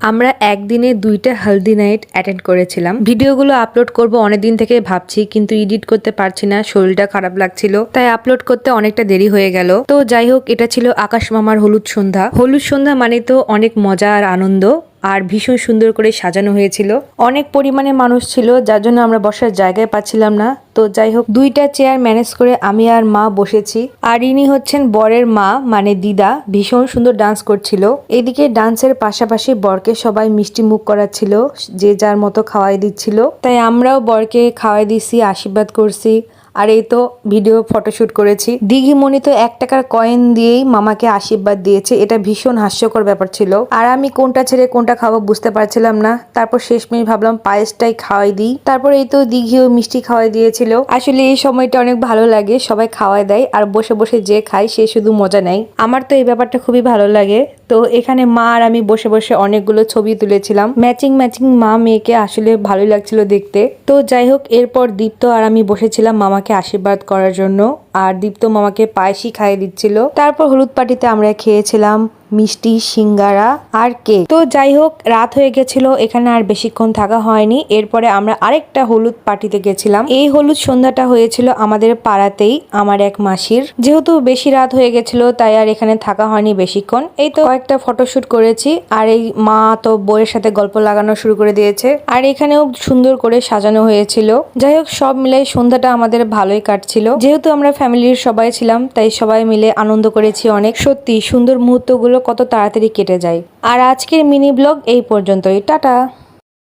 আমরা একদিনে 2টা হলদি নাইট অ্যাটেন্ড করেছিলাম। ভিডিওগুলো আপলোড করব অনেকদিন থেকে ভাবছি, কিন্তু এডিট করতে পারছি না, শরীরটা খারাপ লাগছিল, তাই আপলোড করতে অনেকটা দেরি হয়ে গেল। তো যাই হোক, এটা ছিল আকাশ মামার হলুদ সন্ধ্যা। হলুদ সন্ধ্যা মানে তো অনেক মজা আর আনন্দ, আর ভীষণ সুন্দর করে সাজানো হয়েছিল। অনেক পরিমাণে মানুষ ছিল, যার জন্য আমরা বসার জায়গায় পাচ্ছিলাম না। তো যাই হোক, 2টা চেয়ার ম্যানেজ করে আমি আর মা বসেছি। আর ইনি হচ্ছেন বরের মা, মানে দিদা। ভীষণ সুন্দর ডান্স করছিল। এদিকে ডান্সের পাশাপাশি বরকে সবাই মিষ্টি মুখ করাচ্ছিল, যে যার মতো খাওয়াই দিচ্ছিল। তাই আমরাও বরকে খাওয়াই দিছি, আশীর্বাদ করছি। আর এই তো ভিডিও ফটোশুট করেছি। দিঘিমণি তো 1 টাকার কয়েন দিয়েই মামাকে আশীর্বাদ দিয়েছে। এটা ভীষণ হাস্যকর ব্যাপার ছিল। আর আমি কোনটা ছেড়ে কোনটা খাবো বুঝতে পারছিলাম না। তারপর শেষমেশ ভাবলাম পায়েসটাই খাওয়াই দিই। তারপর এই তো দিঘিও মিষ্টি খাওয়াই দিয়েছিল। আসলে এই সময়টা অনেক ভালো লাগে, সবাই খাওয়াই দেয় আর বসে বসে যে খায় সে শুধু মজা নেয়। আমার তো এই ব্যাপারটা খুবই ভালো লাগে। তো এখানে মা আর আমি বসে বসে অনেকগুলো ছবি তুলেছিলাম। ম্যাচিং ম্যাচিং মা মেয়েকে, আসলে ভালোই লাগছিল দেখতে। তো যাই হোক, এরপর দীপ্ত আর আমি বসেছিলাম মামাকে আশীর্বাদ করার জন্য। আর দীপ্ত মামাকে পায়েসই খাইয়ে দিচ্ছিল। তারপর হলুদ পার্টিতে আমরা খেয়েছিলাম মিষ্টি, সিঙ্গারা আর কেক। তো যাই হোক, রাত হয়ে গেছিল, এখানে আর বেশিক্ষণ থাকা হয়নি। এরপরে আমরা আরেকটা হলুদ পার্টিতে গেছিলাম। এই হলুদ সন্ধ্যাটা হয়েছিল আমাদের পাড়াতেই, আমার এক মাসির। যেহেতু বেশি রাত হয়ে গেছিল, তাই আর এখানে থাকা হয়নি বেশিক্ষণ। এই তো কয়েকটা ফটোশুট করেছি। আর এই মা তো বইয়ের সাথে গল্প লাগানো শুরু করে দিয়েছে। আর এখানেও সুন্দর করে সাজানো হয়েছিল। যাই হোক, সব মিলে সন্ধ্যাটা আমাদের ভালোই কাটছিল। যেহেতু আমরা ফ্যামিলির সবাই ছিলাম, তাই সবাই মিলে আনন্দ করেছি অনেক। সত্যি সুন্দর মুহূর্তগুলো কত তাড়াতাড়ি কেটে যায়। আর আজকের মিনি ব্লগ এই পর্যন্তই। টাটা।